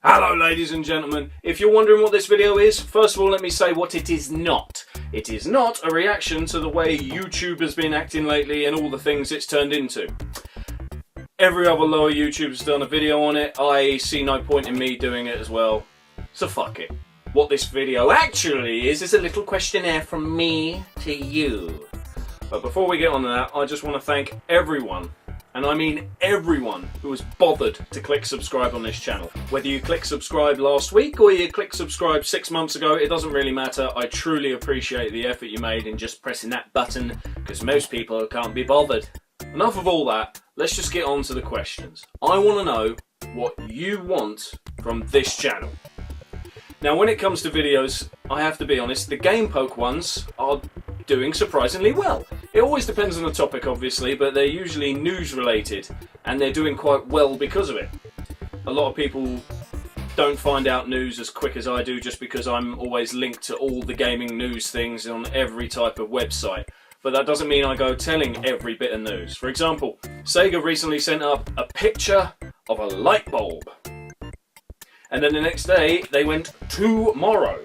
Hello ladies and gentlemen, if you're wondering what this video is, first of all let me say what it is not. It is not a reaction to the way YouTube has been acting lately and all the things it's turned into. Every other lower YouTuber's done a video on it, I see no point in me doing it as well, so fuck it. What this video actually is a little questionnaire from me to you. But before we get on to that, I just want to thank everyone, and I mean everyone, who has bothered to click subscribe on this channel. Whether you click subscribe last week or you click subscribe 6 months ago, it doesn't really matter. I truly appreciate the effort you made in just pressing that button, because most people can't be bothered. Enough of all that, let's just get on to the questions. I want to know what you want from this channel. Now when it comes to videos, I have to be honest, the Gamepoke ones are doing surprisingly well. It always depends on the topic obviously, but they're usually news related and they're doing quite well because of it. A lot of people don't find out news as quick as I do just because I'm always linked to all the gaming news things on every type of website. But that doesn't mean I go telling every bit of news. For example, Sega recently sent up a picture of a light bulb. And then the next day they went tomorrow.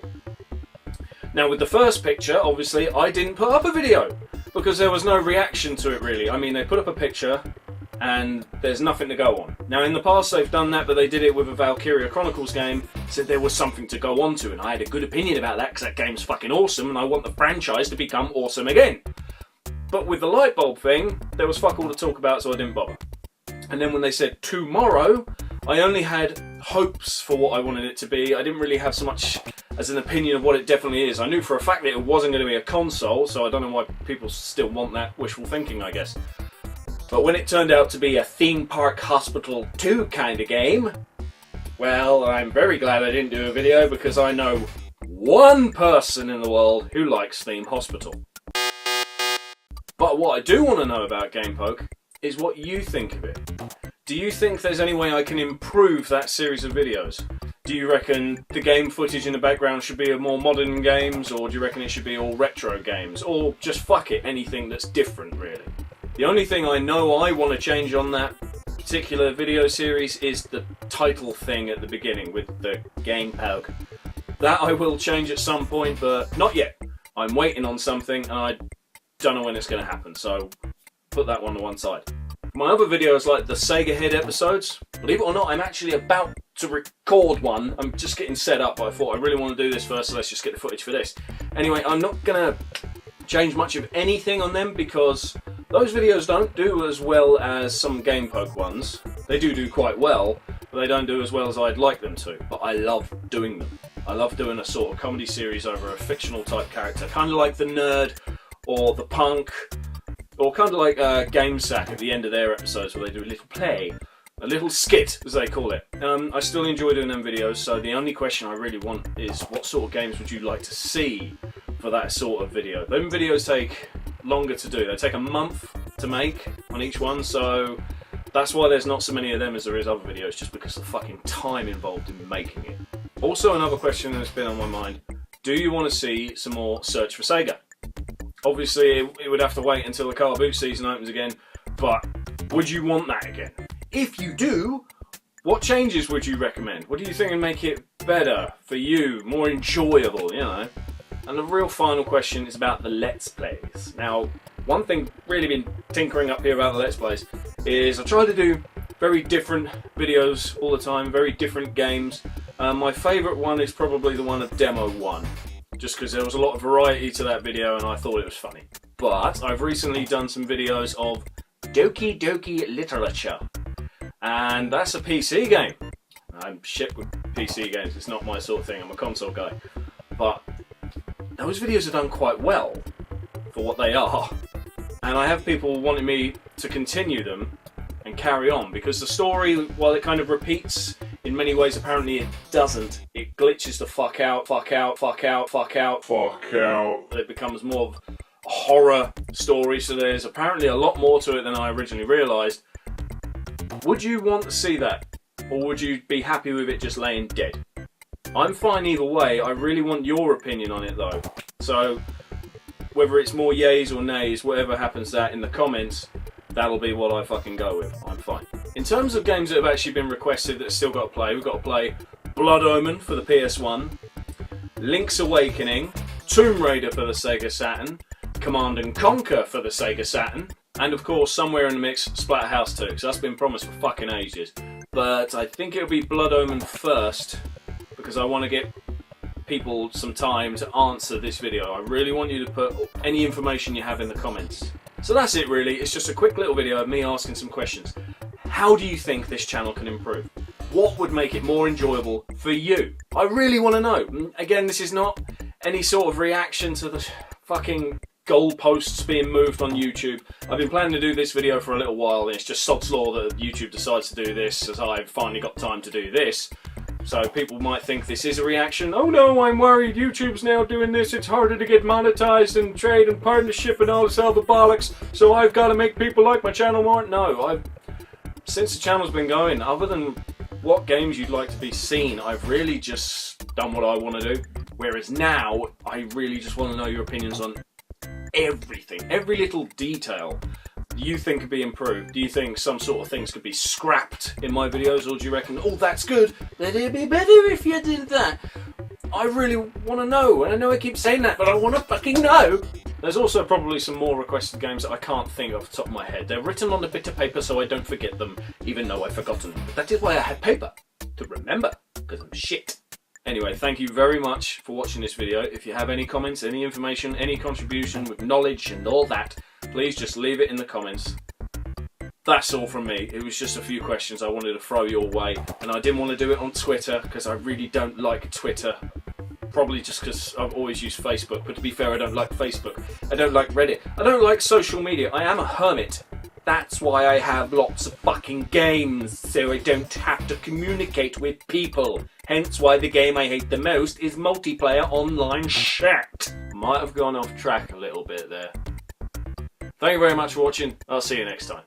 Now with the first picture, obviously I didn't put up a video because there was no reaction to it really. I mean, they put up a picture and there's nothing to go on. Now in the past they've done that, but they did it with a Valkyria Chronicles game, said there was something to go on to, and I had a good opinion about that because that game's fucking awesome and I want the franchise to become awesome again. But with the light bulb thing, there was fuck all to talk about, so I didn't bother. And then when they said tomorrow, I only had hopes for what I wanted it to be. I didn't really have so much as an opinion of what it definitely is. I knew for a fact that it wasn't going to be a console, so I don't know why people still want that wishful thinking, I guess. But when it turned out to be a Theme Park Hospital 2 kind of game, well, I'm very glad I didn't do a video because I know one person in the world who likes Theme Hospital. But what I do want to know about Gamepoke is what you think of it. Do you think there's any way I can improve that series of videos? Do you reckon the game footage in the background should be of more modern games, or do you reckon it should be all retro games? Or just fuck it, anything that's different really? The only thing I know I want to change on that particular video series is the title thing at the beginning with the Gamepoke. That I will change at some point, but not yet. I'm waiting on something and I don't know when it's going to happen, so put that one to one side. My other videos like the Sega Head episodes, believe it or not, I'm actually about to record one. I'm just getting set up, but I thought I really want to do this first, so let's just get the footage for this. Anyway, I'm not going to change much of anything on them because those videos don't do as well as some Gamepoke ones. They do quite well, but they don't do as well as I'd like them to. But I love doing them. I love doing a sort of comedy series over a fictional type character, kind of like the Nerd or the Punk, or kind of like GameSack at the end of their episodes where they do a little play, a little skit as they call it. I still enjoy doing them videos, so the only question I really want is what sort of games would you like to see for that sort of video? Them videos take longer to do. They take a month to make on each one, so that's why there's not so many of them as there is other videos, just because of the fucking time involved in making it. Also another question that's been on my mind, do you want to see some more Search for Sega? Obviously it would have to wait until the car boot season opens again, but would you want that again? If you do, what changes would you recommend? What do you think would make it better for you, more enjoyable, you know? And the real final question is about the Let's Plays. Now, one thing really been tinkering up here about the Let's Plays is I try to do very different videos all the time, very different games. My favourite one is probably the one of Demo 1. Just because there was a lot of variety to that video and I thought it was funny. But I've recently done some videos of Doki Doki Literature, and that's a PC game. I'm shit with PC games, it's not my sort of thing, I'm a console guy. But those videos are done quite well for what they are, and I have people wanting me to continue them and carry on, because the story, while it kind of repeats, in many ways apparently it doesn't. It glitches the fuck out. It becomes more of a horror story, so there's apparently a lot more to it than I originally realised. Would you want to see that? Or would you be happy with it just laying dead? I'm fine either way. I really want your opinion on it though. So whether it's more yays or nays, whatever happens that in the comments, that'll be what I fucking go with. I'm fine. In terms of games that have actually been requested that have still got to play, we've got to play Blood Omen for the PS1, Link's Awakening, Tomb Raider for the Sega Saturn, Command & Conquer for the Sega Saturn, and of course, somewhere in the mix, Splatterhouse 2, because that's been promised for fucking ages. But I think it'll be Blood Omen first, because I want to get people some time to answer this video. I really want you to put any information you have in the comments. So that's it really, it's just a quick little video of me asking some questions. How do you think this channel can improve? What would make it more enjoyable for you? I really want to know. Again, this is not any sort of reaction to the fucking goalposts being moved on YouTube. I've been planning to do this video for a little while, and it's just sod's law that YouTube decides to do this as I've finally got time to do this. So people might think this is a reaction. Oh no, I'm worried, YouTube's now doing this, it's harder to get monetized and trade and partnership and all this other bollocks, so I've got to make people like my channel more. No, since the channel's been going, other than what games you'd like to be seen, I've really just done what I want to do. Whereas now, I really just want to know your opinions on everything, every little detail you think could be improved. Do you think some sort of things could be scrapped in my videos, or do you reckon, oh that's good, but it'd be better if you did that? I really want to know, and I know I keep saying that, but I want to fucking know. There's also probably some more requested games that I can't think off the top of my head. They're written on a bit of paper so I don't forget them, even though I've forgotten them. But that is why I had paper, to remember, because I'm shit. Anyway, thank you very much for watching this video. If you have any comments, any information, any contribution with knowledge and all that, please just leave it in the comments. That's all from me. It was just a few questions I wanted to throw your way, and I didn't want to do it on Twitter because I really don't like Twitter. Probably just because I've always used Facebook, but to be fair, I don't like Facebook. I don't like Reddit. I don't like social media. I am a hermit. That's why I have lots of fucking games, so I don't have to communicate with people. Hence why the game I hate the most is multiplayer online shit. Might have gone off track a little bit there. Thank you very much for watching. I'll see you next time.